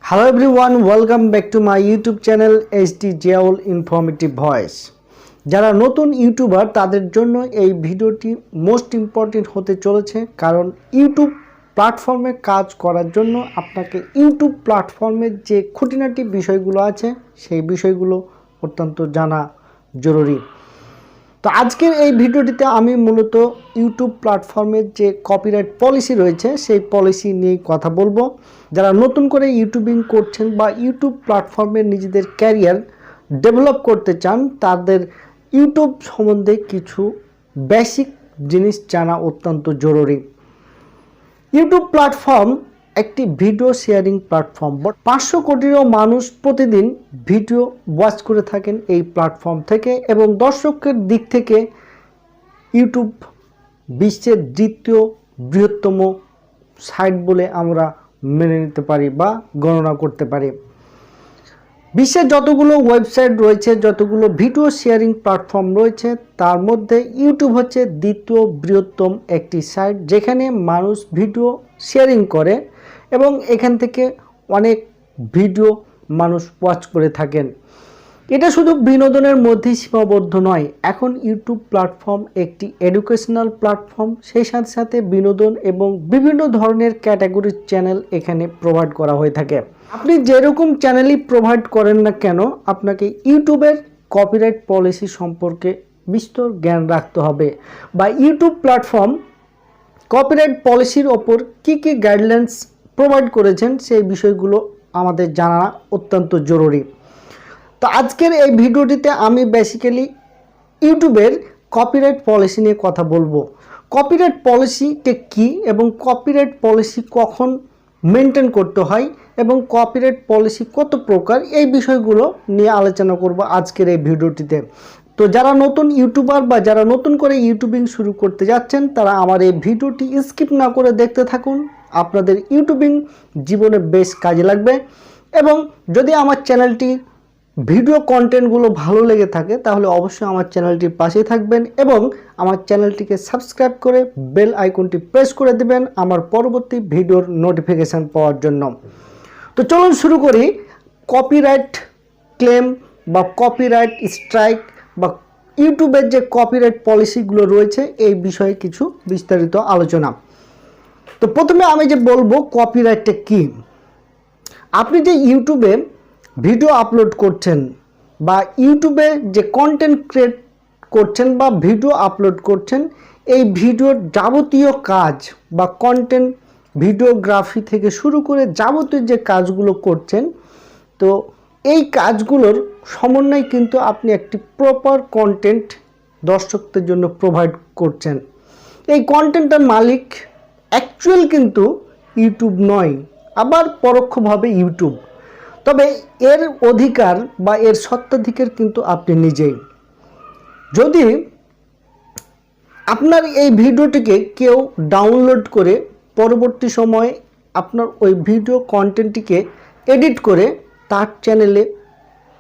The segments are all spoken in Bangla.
Hello everyone, welcome back to my YouTube channel HD ZIAUL Informative Voice. যারা নতুন ইউটিউবার তাদের জন্য এই ভিডিওটি মোস্ট ইম্পর্টেন্ট হতে চলেছে, কারণ ইউটিউব প্ল্যাটফর্মে কাজ করার জন্য আপনাকে ইউটিউব প্ল্যাটফর্মের যে খুঁটিনাটি বিষয়গুলো আছে সেই বিষয়গুলো অত্যন্ত জানা জরুরি। তো আজকের এই ভিডিওটিতে আমি মূলত ইউটিউব প্ল্যাটফর্মের যে কপিরাইট পলিসি রয়েছে সেই পলিসি নিয়ে কথা বলবো। যারা নতুন করে ইউটিউবিং করছেন বা ইউটিউব প্ল্যাটফর্মে নিজেদের ক্যারিয়ার ডেভেলপ করতে চান, তাদের ইউটিউব সম্বন্ধে কিছু বেসিক জিনিস জানা অত্যন্ত জরুরি। ইউটিউব প্ল্যাটফর্ম একটি ভিডিও শেয়ারিং প্ল্যাটফর্ম। 500 কোটিরও মানুষ প্রতিদিন ভিডিও ওয়াচ করে থাকেন এই প্ল্যাটফর্ম থেকে, এবং দর্শকের দিক থেকে ইউটিউব বিশ্বের দ্বিতীয় বৃহত্তম সাইট বলে আমরা মেনে নিতে পারি বা গণনা করতে পারি। বিশ্বের যতগুলো ওয়েবসাইট রয়েছে, যতগুলো ভিডিও শেয়ারিং প্ল্যাটফর্ম রয়েছে, তার মধ্যে ইউটিউব হচ্ছে দ্বিতীয় বৃহত্তম একটি সাইট, যেখানে মানুষ ভিডিও শেয়ারিং করে এবং এখান থেকে অনেক ভিডিও মানুষ ওয়াচ করে থাকেন। এটা শুধু বিনোদনের মধ্যেই সীমাবদ্ধ নয়, এখন ইউটিউব প্ল্যাটফর্ম একটি এডুকেশনাল প্ল্যাটফর্ম। সেই সাথে সাথে বিনোদন এবং বিভিন্ন ধরনের ক্যাটাগরির চ্যানেল এখানে প্রোভাইড করা হয়ে থাকে। আপনি যেরকম চ্যানেলই প্রোভাইড করেন না কেন, আপনাকে ইউটিউবের কপিরাইট পলিসি সম্পর্কে বিস্তর জ্ঞান রাখতে হবে, বা ইউটিউব প্ল্যাটফর্ম কপিরাইট পলিসির ওপর কী কী গাইডলাইন্স প্রোভাইড করেছেন সেই বিষয়গুলো আমাদের জানা অত্যন্ত জরুরি। তো আজকের এই ভিডিওটিতে আমি বেসিক্যালি ইউটিউবের কপিরাইট পলিসি নিয়ে কথা বলবো। কপিরাইট পলিসিটা কী এবং কপিরাইট পলিসি কখন মেনটেন করতে হয় এবং কপিরাইট পলিসি কত প্রকার, এই বিষয়গুলো নিয়ে আলোচনা করব আজকের এই ভিডিওটিতে। তো যারা নতুন ইউটিউবার বা যারা নতুন করে ইউটিউবিং শুরু করতে যাচ্ছেন, তারা আমার এই ভিডিওটি স্কিপ না করে দেখতে থাকুন। আপনাদের ইউটিউবিং জীবনে বেশ কাজে লাগবে। এবং যদি আমার চ্যানেলটি ভিডিও কন্টেন্টগুলো ভালো লেগে থাকে, তাহলে অবশ্যই আমার চ্যানেলটির পাশেই থাকবেন এবং আমার চ্যানেলটিকে সাবস্ক্রাইব করে বেল আইকনটি প্রেস করে দেবেন আমার পরবর্তী ভিডিওর নোটিফিকেশান পাওয়ার জন্য। তো চলুন শুরু করি কপিরাইট ক্লেম বা কপিরাইট স্ট্রাইক বা ইউটিউবের যে কপিরাইট পলিসিগুলো রয়েছে এই বিষয়ে কিছু বিস্তারিত আলোচনা। তো প্রথমে আমি যে বলবো কপিরাইটটা কী। আপনি যে ইউটিউবে ভিডিও আপলোড করছেন বা ইউটিউবে যে কন্টেন্ট ক্রিয়েট করছেন বা ভিডিও আপলোড করছেন, এই ভিডিওর যাবতীয় কাজ বা কন্টেন্ট ভিডিওগ্রাফি থেকে শুরু করে যাবতীয় যে কাজগুলো করছেন, তো এই কাজগুলোর সমন্বয় কিন্তু আপনি একটি প্রপার কন্টেন্ট দর্শকদের জন্য প্রোভাইড করছেন। এই কন্টেন্টের মালিক অ্যাকচুয়াল কিন্তু ইউটিউব নয়, আবার পরোক্ষভাবে ইউটিউব, তবে এর অধিকার বা এর স্বত্বাধিকার কিন্তু আপনি নিজেই। যদি আপনার এই ভিডিওটিকে কেউ ডাউনলোড করে পরবর্তী সময়ে আপনার ওই ভিডিও কন্টেন্টটিকে এডিট করে তার চ্যানেলে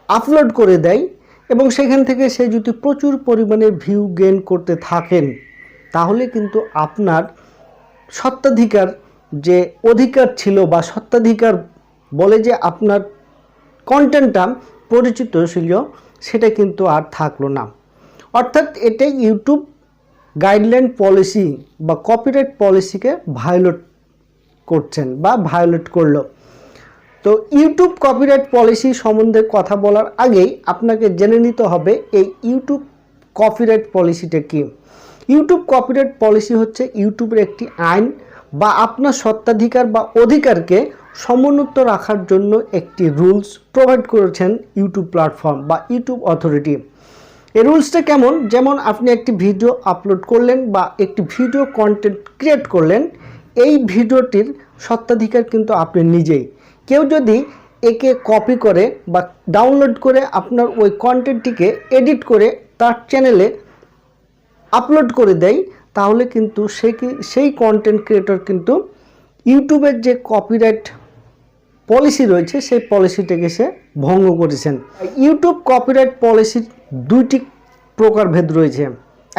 আপলোড করে দেয় এবং সেখান থেকে সে যদি প্রচুর পরিমাণে ভিউ গেইন করতে থাকেন, তাহলে কিন্তু আপনার স্বত্বাধিকার যে অধিকার ছিল বা স্বত্বাধিকার বলে যে আপনার কন্টেন্টটা পরিচিত ছিল, সেটা কিন্তু আর থাকলো না। অর্থাৎ এটা ইউটিউব গাইডলাইন পলিসি বা কপিরাইট পলিসিকে ভায়োলেট করছেন বা ভায়োলেট করলো। তো ইউটিউব কপিরাইট পলিসি সম্বন্ধে কথা বলার আগেই আপনাকে জেনে নিতে হবে এই ইউটিউব কপিরাইট পলিসিটা কী। ইউটিউব কপিরাইট পলিসি হচ্ছে ইউটিউবের একটি আইন বা আপনার স্বত্বাধিকার বা অধিকারকে সমুন্নত রাখার জন্য একটি রুলস প্রোভাইড করেছেন ইউটিউব প্ল্যাটফর্ম বা ইউটিউব অথরিটি। এই রুলসটা কেমন? যেমন আপনি একটি ভিডিও আপলোড করলেন বা একটি ভিডিও কন্টেন্ট ক্রিয়েট করলেন, এই ভিডিওটির স্বত্বাধিকার কিন্তু আপনি নিজেই। কেউ যদি একে কপি করে বা ডাউনলোড করে আপনার ওই কন্টেন্টটিকে এডিট করে তার চ্যানেলে আপলোড করে দেয়, তাহলে কিন্তু সেই কন্টেন্ট ক্রিয়েটর কিন্তু ইউটিউবের যে কপিরাইট পলিসি রয়েছে সেই পলিসিটাকে সে ভঙ্গ করেছেন। ইউটিউব কপিরাইট পলিসির দুইটি প্রকারভেদ রয়েছে,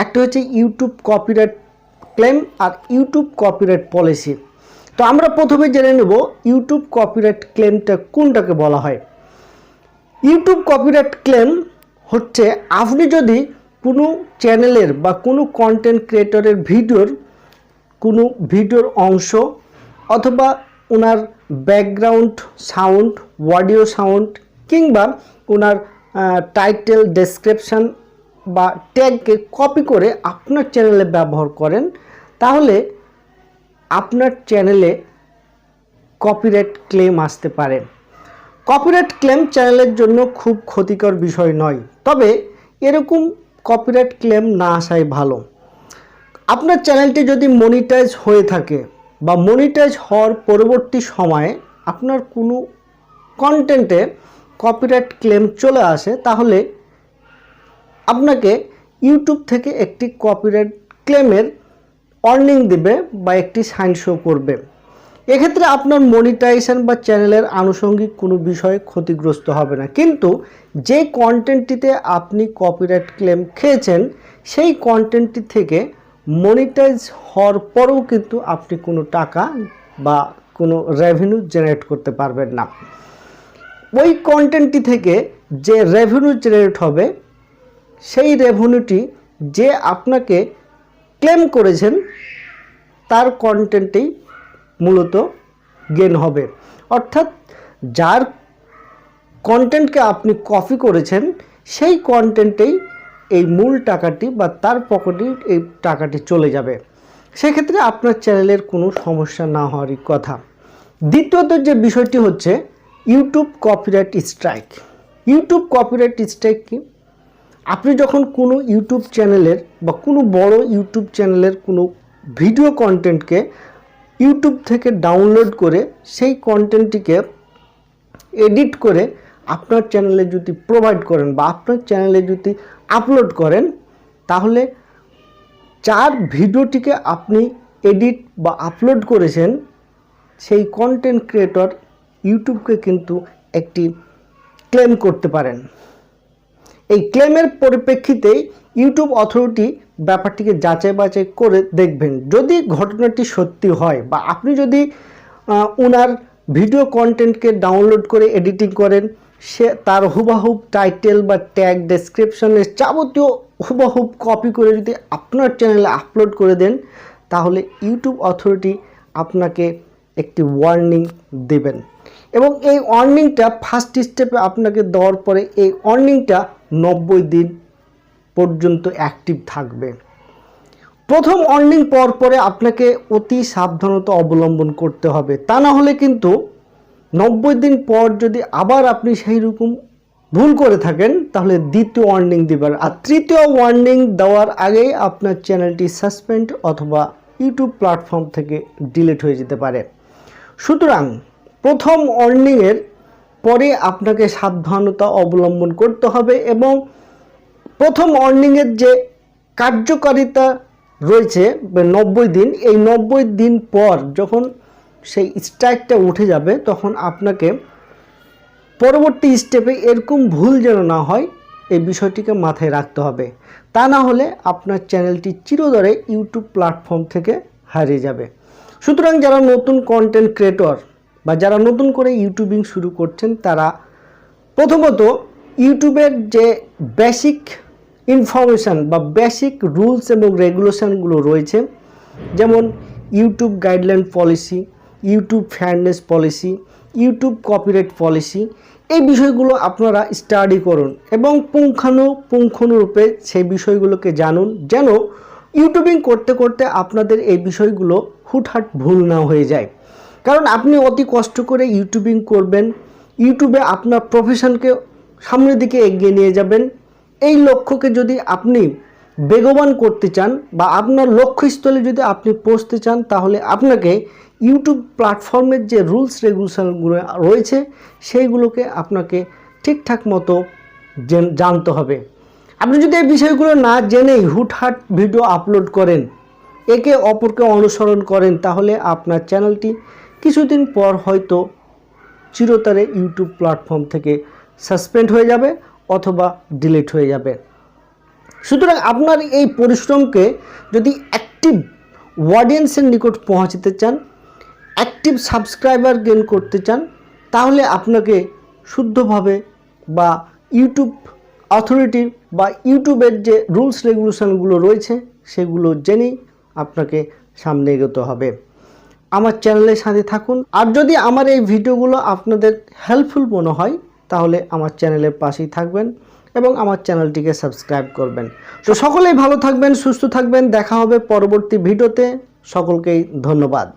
একটা হচ্ছে ইউটিউব কপিরাইট ক্লেম আর ইউটিউব কপিরাইট পলিসি। তো আমরা প্রথমে জেনে নেব ইউটিউব কপিরাইট ক্লেমটা কোনটাকে বলা হয়। ইউটিউব কপিরাইট ক্লেম হচ্ছে আপনি যদি কোনো চ্যানেলের বা কোনো কন্টেন্ট ক্রিয়েটরের ভিডিওর অংশ অথবা ওনার ব্যাকগ্রাউন্ড সাউন্ড, অডিও সাউন্ড কিংবা ওনার টাইটেল, ডেসক্রিপশন বা ট্যাগকে কপি করে আপনার চ্যানেলে ব্যবহার করেন, তাহলে আপনার চ্যানেলে কপিরাইট ক্লেম আসতে পারে। কপিরাইট ক্লেম চ্যানেলের জন্য খুব ক্ষতিকর বিষয় নয়, তবে এরকম কপিরাইট ক্লেম না আসাই ভালো। আপনার চ্যানেলটি যদি মনিটাইজ হয়ে থাকে বা মনিটাইজ হওয়ার পরবর্তী সময়ে আপনার কোনো কন্টেন্টে কপিরাইট ক্লেম চলে আসে, তাহলে আপনাকে ইউটিউব থেকে একটি কপিরাইট ক্লেমের ওয়ার্নিং দেবে বা একটি সাইন শো করবে। এক্ষেত্রে আপনার মনিটাইজেশন বা চ্যানেলের আনুষঙ্গিক কোনো বিষয়ে ক্ষতিগ্রস্ত হবে না, কিন্তু যে কন্টেন্টটিতে আপনি কপিরাইট ক্লেম খেয়েছেন সেই কন্টেন্টটি থেকে মনিটাইজ হওয়ার পরেও কিন্তু আপনি কোনো টাকা বা কোনো রেভিনিউ জেনারেট করতে পারবেন না। ওই কন্টেন্টটি থেকে যে রেভিনিউ জেনারেট হবে সেই রেভিনিউটি যে আপনাকে ক্লেম করেছেন তার কন্টেন্টেই মূলত গেন হবে। অর্থাৎ যার কন্টেন্টকে আপনি কপি করেছেন সেই কন্টেন্টেই এই মূল টাকাটি বা তার পকেটে এই টাকাটি চলে যাবে। সেক্ষেত্রে আপনার চ্যানেলের কোনো সমস্যা না হওয়ারই কথা। দ্বিতীয়ত যে বিষয়টি হচ্ছে YouTube copyright strike. YouTube copyright strike কি? আপনি যখন কোনো ইউটিউব চ্যানেলের বা কোনো বড় ইউটিউব চ্যানেলের কোনো ভিডিও কন্টেন্টকে ইউটিউব থেকে ডাউনলোড করে সেই কন্টেন্টটিকে এডিট করে আপনার চ্যানেলে যদি প্রোভাইড করেন বা আপনার চ্যানেলে যদি আপলোড করেন, তাহলে যার ভিডিওটিকে আপনি এডিট বা আপলোড করেছেন সেই কন্টেন্ট ক্রিয়েটর ইউটিউবকে কিন্তু একটি ক্লেম করতে পারেন। এই ক্লেমের পরিপ্রেক্ষিতেই ইউটিউব অথরিটি ব্যাপারটিকে যাচাই বাছাই করে দেখবেন। যদি ঘটনাটি সত্যি হয় বা আপনি যদি ওনার ভিডিও কন্টেন্টকে ডাউনলোড করে এডিটিং করেন, সে তার হুবহুব টাইটেল বা ট্যাগ, ডেসক্রিপশনের যাবতীয় হুবহুব কপি করে যদি আপনার চ্যানেলে আপলোড করে দেন, তাহলে ইউটিউব অথরিটি আপনাকে একটি ওয়ার্নিং দেবেন এবং এই ওয়ার্নিংটা ফার্স্ট স্টেপে আপনাকে দেওয়ার পরে এই ওয়ার্নিংটা 90 দিন পর্যন্ত অ্যাক্টিভ থাকবে। প্রথম ওয়ার্নিং পাওয়ার পরে আপনাকে অতি সাবধানতা অবলম্বন করতে হবে, তা না হলে কিন্তু 90 দিন পর যদি আবার আপনি সেই রকম ভুল করে থাকেন তাহলে দ্বিতীয় ওয়ার্নিং দিবেন, আর তৃতীয় ওয়ার্নিং দেওয়ার আগেই আপনার চ্যানেলটি সাসপেন্ড অথবা ইউটিউব প্ল্যাটফর্ম থেকে ডিলিট হয়ে যেতে পারে। সুতরাং প্রথম ওয়ার্নিংয়ের পরে আপনাকে সাবধানতা অবলম্বন করতে হবে এবং প্রথম ওয়ার্নিংয়ের যে কার্যকারিতা রয়েছে 90 দিন, এই 90 দিন পর যখন সেই স্ট্রাইকটা উঠে যাবে তখন আপনাকে পরবর্তী স্টেপে এরকম ভুল যেন না হয় এই বিষয়টিকে মাথায় রাখতে হবে, তা না হলে আপনার চ্যানেলটি চিরতরে ইউটিউব প্ল্যাটফর্ম থেকে হারিয়ে যাবে। সুতরাং যারা নতুন কন্টেন্ট ক্রিয়েটর বা যারা নতুন করে ইউটিউবিং শুরু করছেন, তারা প্রথমত ইউটিউবের যে বেসিক ইনফরমেশান বা বেসিক রুলস এবং রেগুলেশনগুলো রয়েছে, যেমন YouTube guideline policy, YouTube fairness policy, YouTube copyright policy, এই বিষয়গুলো আপনারা স্টাডি করুন এবং পুঙ্খানুপুঙ্খানুরূপে সেই বিষয়গুলোকে জানুন, যেন ইউটিউবিং করতে করতে আপনাদের এই বিষয়গুলো হুটহাট ভুল না হয়ে যায়। কারণ আপনি অতি কষ্ট করে ইউটিউবিং করবেন, ইউটিউবে আপনার প্রফেশনকে সামনের দিকে এগিয়ে নিয়ে যাবেন। এই লক্ষ্যকে যদি আপনি বেগবান করতে চান বা আপনার লক্ষ্যস্থলে যদি আপনি পৌঁছতে চান, তাহলে আপনাকে ইউটিউব প্ল্যাটফর্মের যে রুলস রেগুলেশনগুলো রয়েছে সেইগুলোকে আপনাকে ঠিকঠাক মতো জানতে হবে। আপনি যদি এই বিষয়গুলো না জেনেই হুটহাট ভিডিও আপলোড করেন, একে অপরকে অনুসরণ করেন, তাহলে আপনার চ্যানেলটি কিছুদিন পর হয়তো চিরতরে ইউটিউব প্ল্যাটফর্ম থেকে সাসপেন্ড হয়ে যাবে অথবা ডিলিট হয়ে যাবে। সুতরাং আপনার এই পরিশ্রমকে যদি অ্যাক্টিভ অডিয়েন্সের নিকট পৌঁছাতে চান, অ্যাক্টিভ সাবস্ক্রাইবার গেইন করতে চান, তাহলে আপনাকে শুদ্ধভাবে বা ইউটিউব অথরিটির বা ইউটিউবের যে রুলস রেগুলেশনগুলো রয়েছে সেগুলো জেনেই আপনাকে সামনে এগোতে হবে। আমার চ্যানেলের সাথে থাকুন। আর যদি আমার এই ভিডিওগুলো আপনাদের হেল্পফুল মনে হয় তাহলে আমার চ্যানেলের পাশেই থাকবেন এবং আমার চ্যানেলটিকে সাবস্ক্রাইব করবেন। তো সকলেই ভালো থাকবেন, সুস্থ থাকবেন। দেখা হবে পরবর্তী ভিডিওতে। সকলকেই ধন্যবাদ।